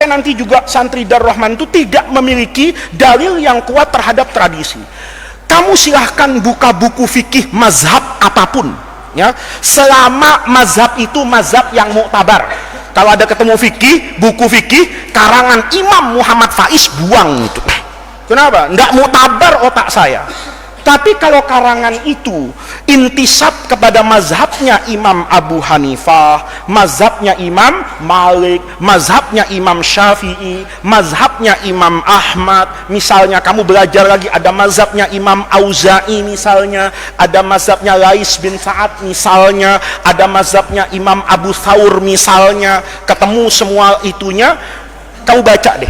nanti juga santri Darul Rahman itu tidak memiliki dalil yang kuat terhadap tradisi. Kamu silahkan buka buku fikih mazhab apapun, ya, selama mazhab itu mazhab yang muktabar. Kalau ada ketemu fikih, buku fikih karangan Imam Muhammad Faiz, buang itu. Kenapa? Nggak muktabar otak saya. Tapi kalau karangan itu intisab kepada mazhabnya Imam Abu Hanifah, mazhabnya Imam Malik, mazhabnya Imam Syafi'i, mazhabnya Imam Ahmad, misalnya kamu belajar lagi ada mazhabnya Imam Auza'i misalnya, ada mazhabnya Lais bin Sa'ad misalnya, ada mazhabnya Imam Abu Thawr misalnya, ketemu semua itunya, kamu baca deh.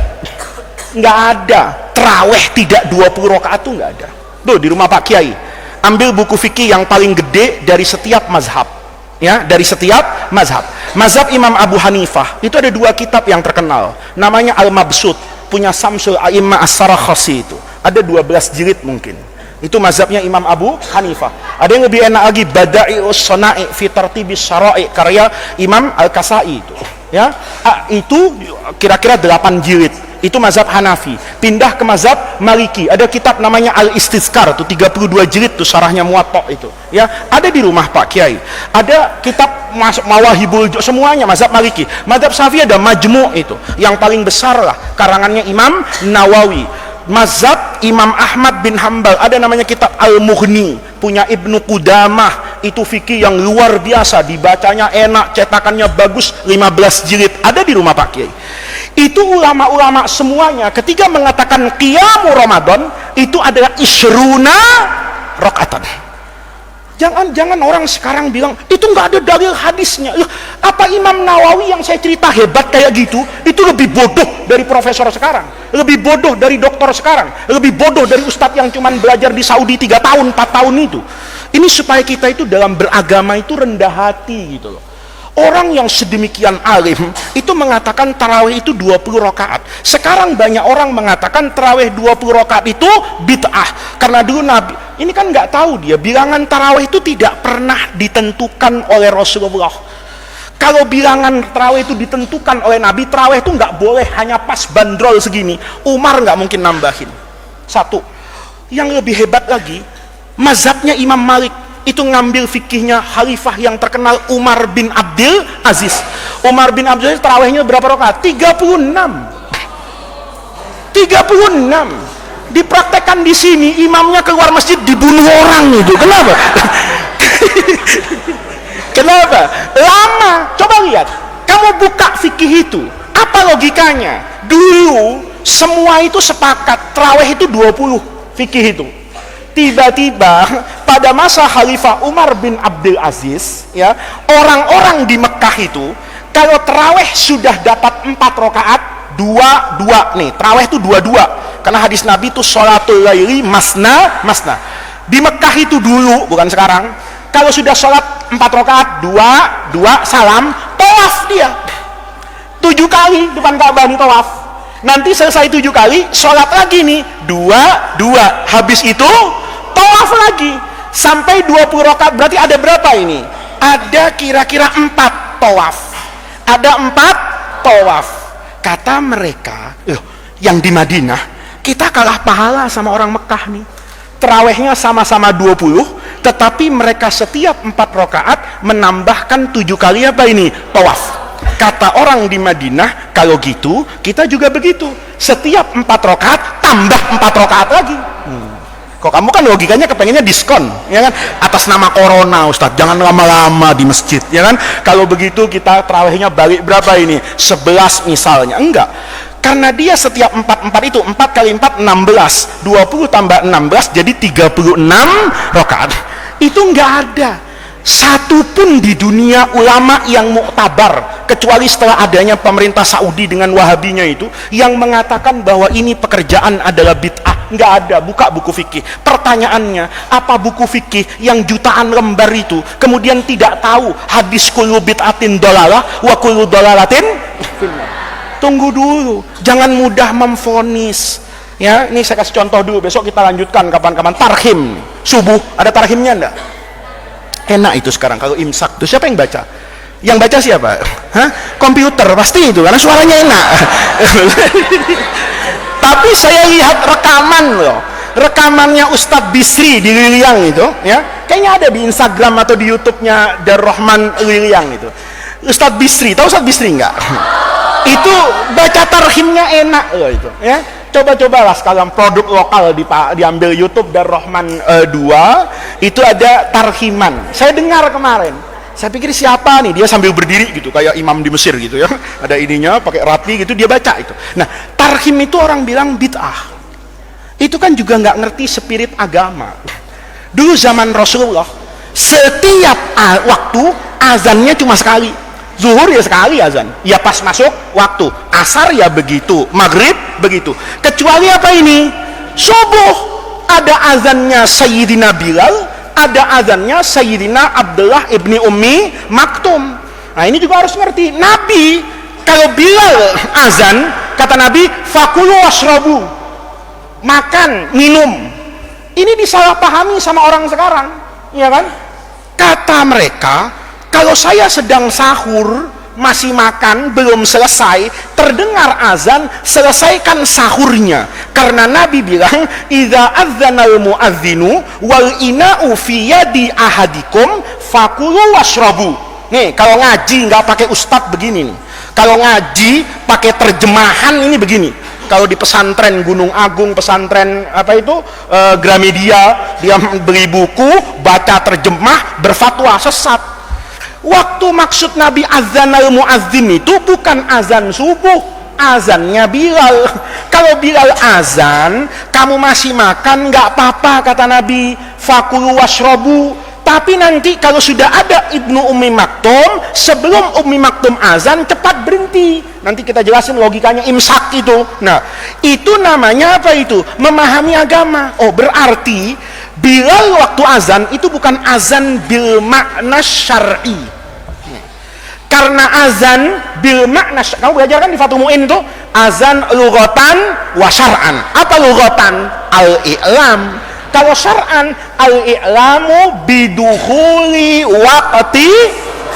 Nggak ada terawih tidak 20 rakaat tuh nggak ada. Tuh di rumah Pak Kiai, ambil buku fikih yang paling gede dari setiap mazhab, ya, dari setiap mazhab. Mazhab Imam Abu Hanifah itu ada 2 kitab yang terkenal, namanya Al-Mabsut, punya Samsul A'immah As-Sarakhsi, itu ada 12 jilid mungkin. Itu mazhabnya Imam Abu Hanifah. Ada yang lebih enak lagi, Bada'i'us Shana'i fi Tartibis Syara'i, karya Imam Al-Kasai itu, ya. Itu kira-kira 8 jilid. Itu mazhab Hanafi. Pindah ke mazhab Maliki, ada kitab namanya Al-Istizkar, itu 32 jilid tuh syarahnya Muwatta itu, ya, ada di rumah Pak Kiai. Ada kitab Mawahibul, semuanya mazhab Maliki. Mazhab Syafi'i ada Majmu' itu, yang paling besar lah karangannya Imam Nawawi. Mazhab Imam Ahmad bin Hambal ada namanya kitab Al-Mughni, punya Ibnu Qudamah, itu fikih yang luar biasa, dibacanya enak, cetakannya bagus, 15 jilid, ada di rumah Pak Kiai. Itu ulama-ulama semuanya ketika mengatakan qiyamu Ramadan itu adalah isyruna rakaatan. Jangan orang sekarang bilang itu nggak ada dalil hadisnya. Apa Imam Nawawi yang saya cerita hebat kayak gitu itu lebih bodoh dari profesor sekarang, lebih bodoh dari dokter sekarang, lebih bodoh dari ustadz yang cuman belajar di Saudi 3 tahun 4 tahun itu. Ini supaya kita itu dalam beragama itu rendah hati gitu loh. Orang yang sedemikian alim itu mengatakan tarawih itu 20 rakaat. Sekarang banyak orang mengatakan tarawih 20 rakaat itu bid'ah. Karena dulu Nabi, ini kan nggak tahu dia, bilangan tarawih itu tidak pernah ditentukan oleh Rasulullah. Kalau bilangan tarawih itu ditentukan oleh Nabi, tarawih itu nggak boleh hanya pas bandrol segini. Umar nggak mungkin nambahin. Satu. Yang lebih hebat lagi, mazhabnya Imam Malik itu ngambil fikihnya khalifah yang terkenal Umar bin Abdul Aziz. Umar bin Abdul Aziz tarawihnya berapa rakaat? 36. Dipraktekkan di sini, imamnya keluar masjid dibunuh orang itu. Kenapa? Kenapa? Lama. Coba lihat. Kamu buka fikih itu. Apa logikanya? Dulu semua itu sepakat tarawih itu 20 fikih itu. Tiba-tiba pada masa Khalifah Umar bin Abdul Aziz, ya, orang-orang di Mekah itu kalau tarawih sudah dapat 4 rakaat, 2 nih, tarawih itu 2 karena hadis Nabi itu sholatul laili masna. Di Mekah itu dulu, bukan sekarang, kalau sudah sholat 4 rakaat, 2 salam, tawaf dia 7 kali depan Ka'bah nih, tawaf. Nanti selesai 7 kali, sholat lagi nih, 2 habis itu tawaf lagi sampai 20 rakaat. Berarti ada berapa ini? Ada kira-kira 4 tawaf. Ada 4 tawaf. Kata mereka, yang di Madinah kita kalah pahala sama orang Mekah nih. Terawihnya sama-sama 20, tetapi mereka setiap 4 rakaat menambahkan 7 kali apa ini? Tawaf. Kata orang di Madinah, kalau gitu kita juga begitu. Setiap 4 rakaat tambah 4 rakaat lagi. Kok kamu kan logikanya kepengennya diskon, ya kan? Atas nama corona, Ustadz, jangan lama-lama di masjid, ya kan? Kalau begitu kita tarawihnya balik berapa ini? 11 misalnya. Enggak. Karena dia setiap 4 itu 4 kali 4 16, 20 tambah 16 jadi 36 rakaat. Itu enggak ada satu pun di dunia ulama yang muktabar, kecuali setelah adanya pemerintah Saudi dengan Wahabinya itu, yang mengatakan bahwa ini pekerjaan adalah bid'ah. Nggak ada. Buka buku fikih. Pertanyaannya, apa buku fikih yang jutaan lembar itu kemudian tidak tahu hadis kullu bid'atin dolalah wa kullu dolalatin? Tunggu dulu, jangan mudah memvonis. Ya, ini saya kasih contoh dulu, besok kita lanjutkan kapan-kapan. Tarhim subuh, ada tarhimnya enggak? Enak itu sekarang kalau imsak tuh siapa yang baca? Yang baca siapa? Hah? Komputer pasti itu karena suaranya enak. Tapi saya lihat rekaman loh, rekamannya Ustadz Bisri di Liliang itu, ya, kayaknya ada di Instagram atau di YouTube-nya Darrohman Liliang itu. Ustadz Bisri, tahu Ustadz Bisri nggak? Itu baca tarhimnya enak loh itu, ya. Coba-cobalah sekalian produk lokal diambil YouTube Darrohman 2, itu ada tarhiman. Saya dengar kemarin. Saya pikir siapa nih, dia sambil berdiri gitu kayak imam di Mesir gitu ya, ada ininya pakai rapi gitu, dia baca itu. Nah, tarhim itu orang bilang bid'ah. Itu kan juga nggak ngerti spirit agama. Dulu zaman Rasulullah, setiap waktu azannya cuma sekali. Zuhur ya sekali azan, ya pas masuk waktu. Asar ya begitu, maghrib begitu. Kecuali apa ini? Subuh ada azannya Sayyidina Bilal, ada azannya Sayyidina Abdullah ibni Ummi Maktum. Nah ini juga harus ngerti. Nabi kalau Bilal azan, kata Nabi, fakulu washrabu, makan, minum. Ini disalahpahami sama orang sekarang, ya kan? Kata mereka, kalau saya sedang sahur, masih makan, belum selesai, terdengar azan, selesaikan sahurnya. Karena Nabi bilang, idza adzanal muadzinu wal ina'u fi yadi ahadikum fakulu washrabu. Nih, kalau ngaji nggak pakai ustadz begini nih. Kalau ngaji pakai terjemahan ini begini. Kalau di pesantren Gunung Agung, pesantren apa itu, Gramedia, dia beli buku, baca terjemah, berfatwa sesat. Waktu maksud Nabi azanal muazzin itu bukan azan subuh, azannya Bilal. Kalau Bilal azan, kamu masih makan nggak apa-apa, kata Nabi, fakulu washrabu. Tapi nanti kalau sudah ada Ibnu Ummi Maktum, sebelum Ummi Maktum azan, cepat berhenti. Nanti kita jelasin logikanya imsak itu. Nah, itu namanya apa itu? Memahami agama. Oh, berarti Bilal waktu azan itu bukan azan bil makna syar'i. Karena azan bil makna, kamu belajar kan di Fathul Mu'in itu azan lughatan wa syar'an. Apa lughatan? Al-i'lam. Kalau syar'an, al-i'lamu bidukhuli waqti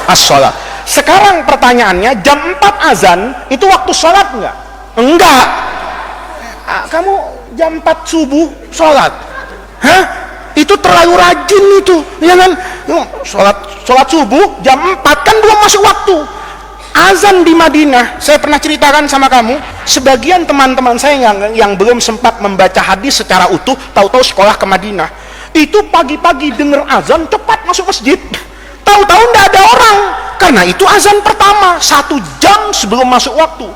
as-shalat. Sekarang pertanyaannya, jam 4 azan itu waktu sholat enggak? Enggak. Kamu jam 4 subuh sholat? Hah? Itu terlalu rajin itu, ya kan? Sholat subuh jam 4 kan belum masuk waktu. Azan di Madinah, saya pernah ceritakan sama kamu, sebagian teman-teman saya yang belum sempat membaca hadis secara utuh, tahu-tahu sekolah ke Madinah, itu pagi-pagi dengar azan cepat masuk masjid, tahu-tahu tidak ada orang, karena itu azan pertama 1 jam sebelum masuk waktu.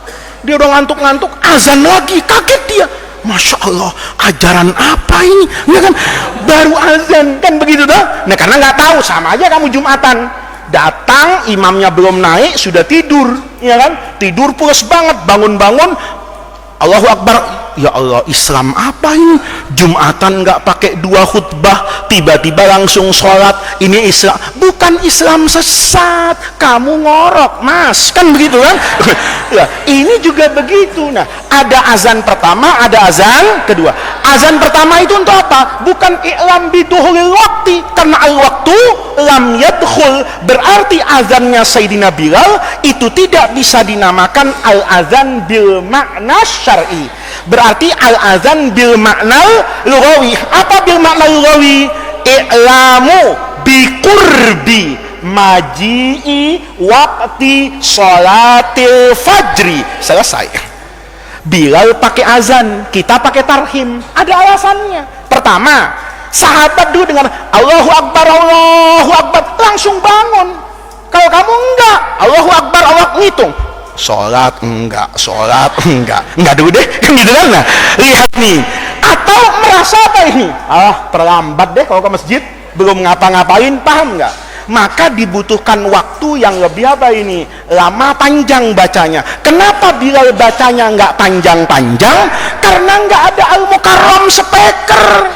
Dia udah ngantuk-ngantuk, azan lagi, kaget dia. Masya Allah, ajaran apa ini? Ya kan, baru azan kan begitu dah. Nah karena nggak tahu, sama aja kamu Jumatan, datang imamnya belum naik sudah tidur, ya kan? Tidur pulas banget, bangun-bangun, Allahu Akbar. Ya Allah, Islam apa ini? Jumatan nggak pakai 2 khutbah, tiba-tiba langsung sholat. Ini Islam? Bukan Islam sesat, kamu ngorok mas, kan begitu kan? Ya, ini juga begitu. Nah, ada azan pertama, ada azan kedua. Azan pertama itu untuk apa? Bukan i'lam biduhulil waqti, karena al-waqtu lam yadkhul, berarti azannya Sayyidina Bilal itu tidak bisa dinamakan al-azan bil makna syar'i. Berarti al-azan bil makna lughawi. Apa bil makna lughawi? I'lamu bi qurbi maji'i waqti sholatil fajri. Selesai. Bilal pakai azan, kita pakai tarhim. Ada alasannya. Pertama, sahabat dulu dengan Allahu Akbar, Allahu Akbar, langsung bangun. Kalau kamu enggak, Allahu Akbar, Allah ngitung. Sholat enggak dulu deh, kan gitu kan? Nah, lihat nih, atau merasa apa ini? Terlambat deh kalau ke masjid, belum ngapa-ngapain, paham enggak? Maka dibutuhkan waktu yang lebih apa ini? Lama panjang bacanya. Kenapa Bilal bacanya enggak panjang-panjang? Karena enggak ada al-mukarram speaker.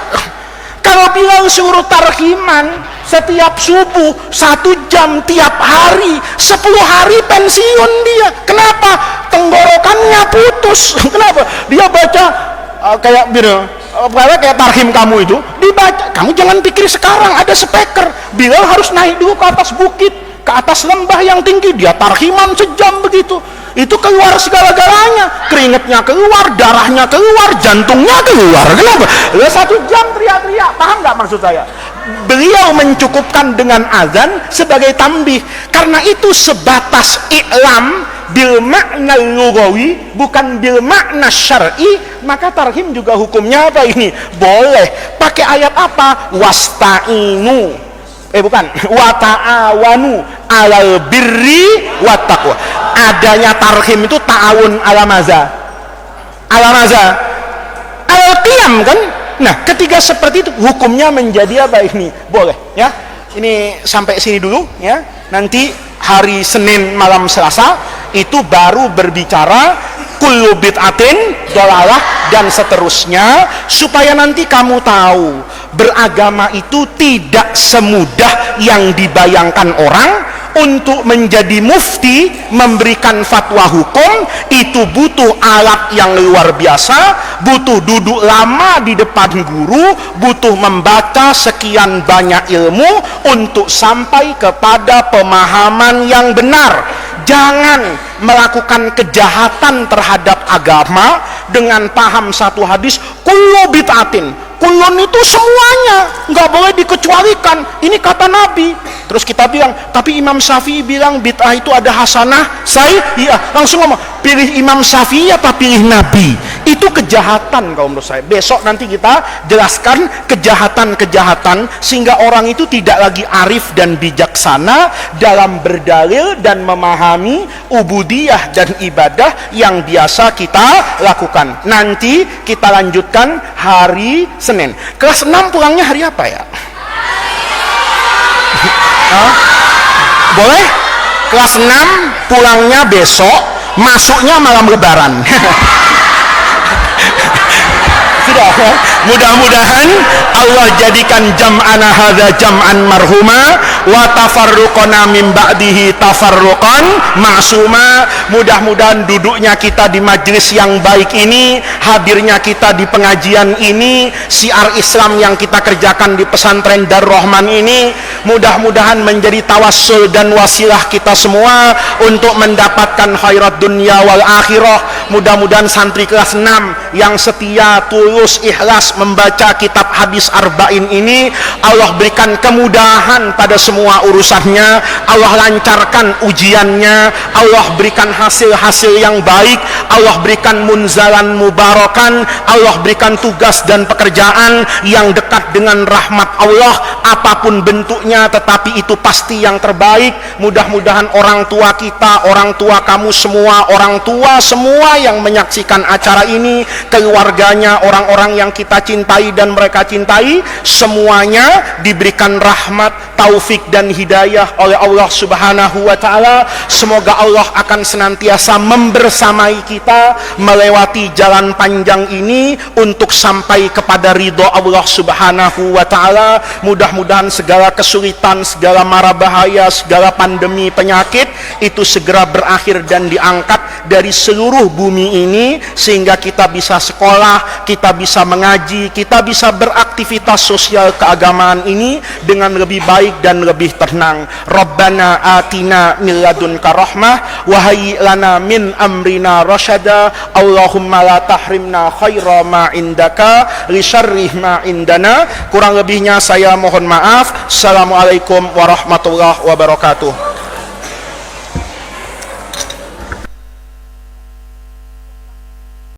Kalau Bilal suruh tarhiman setiap subuh 1 jam tiap hari, 10 hari pensiun dia. Kenapa? Tenggorokannya putus. Kenapa? Dia baca kayak gitu, kayak tarhim kamu itu dibaca. Kamu jangan pikir sekarang ada speaker. Bilal harus naik dulu ke atas bukit, ke atas lembah yang tinggi, dia tarhiman sejam begitu. Itu keluar segala-galanya, keringetnya keluar, darahnya keluar, jantungnya keluar. Kenapa? 1 jam teriak-teriak. Paham nggak maksud saya? Beliau mencukupkan dengan azan sebagai tambih. Karena itu sebatas i'lam bil makna lughawi, bukan bil makna syar'i. Maka tarhim juga hukumnya apa ini? Boleh. Pakai ayat apa? Wasta'inu, bukan, wa ta'awanu alal birri wat taqwa. Adanya tarhim itu ta'awun ala maza, alal qiyam kan. Nah, ketika seperti itu hukumnya menjadi apa ini? Boleh ya. Ini sampai sini dulu ya. Nanti hari Senin malam Selasa itu baru berbicara kullu bid'atin dolalah dan seterusnya, supaya nanti kamu tahu beragama itu tidak semudah yang dibayangkan orang. Untuk menjadi mufti, memberikan fatwa hukum, itu butuh alat yang luar biasa, butuh duduk lama di depan guru, butuh membaca sekian banyak ilmu untuk sampai kepada pemahaman yang benar. Jangan melakukan kejahatan terhadap agama dengan paham satu hadis kullu bid'atin. Kulun itu semuanya, nggak boleh dikecualikan. Ini kata Nabi. Terus kita bilang, tapi Imam Syafi'i bilang bid'ah itu ada hasanah. Iya, langsung ngomong, pilih Imam Syafi'i apa pilih Nabi? Itu kejahatan kalau menurut saya. Besok nanti kita jelaskan kejahatan-kejahatan sehingga orang itu tidak lagi arif dan bijaksana dalam berdalil dan memahami ubudiyah dan ibadah yang biasa kita lakukan. Nanti kita lanjutkan hari Senin. Kelas 6 pulangnya hari apa ya? Boleh? Kelas 6 pulangnya besok, masuknya malam lebaran. Sudah ya? Mudah-mudahan Allah jadikan jam'ana hadza jam'an marhuma wa tafarruqana min ba'dihi tafarruqan ma'suma. Mudah-mudahan duduknya kita di majelis yang baik ini, hadirnya kita di pengajian ini, syiar Islam yang kita kerjakan di pesantren Darul Rahman ini, mudah-mudahan menjadi tawassul dan wasilah kita semua untuk mendapatkan khairat dunia wal akhirah. Mudah-mudahan santri kelas 6 yang setia, tulus, ikhlas membaca kitab hadis arba'in ini, Allah berikan kemudahan pada semua urusannya, Allah lancarkan ujiannya, Allah berikan hasil-hasil yang baik, Allah berikan munzalan mubarakan, Allah berikan tugas dan pekerjaan yang dekat dengan rahmat Allah, apapun bentuknya tetapi itu pasti yang terbaik. Mudah-mudahan orang tua kita, orang tua kamu semua, orang tua semua yang menyaksikan acara ini, keluarganya, orang-orang yang kita cintai dan mereka cintai, semuanya diberikan rahmat, taufik dan hidayah oleh Allah Subhanahu wa taala. Semoga Allah akan senantiasa membersamai kita melewati jalan panjang ini untuk sampai kepada ridho Allah Subhanahu wa taala. Mudah-mudahan segala kesulitan, segala mara bahaya, segala pandemi penyakit itu segera berakhir dan diangkat dari seluruh bumi ini, sehingga kita bisa sekolah, kita bisa mengaji, kita bisa beraktivitas sosial keagamaan ini dengan lebih baik dan lebih tenang. Rabbana atina min ladunka rahmah wa hayyi lana min amrina rasyada. Allahumma la tahrimna khaira ma indaka li syarri ma indana. Kurang lebihnya saya mohon maaf. Assalamualaikum warahmatullahi wabarakatuh.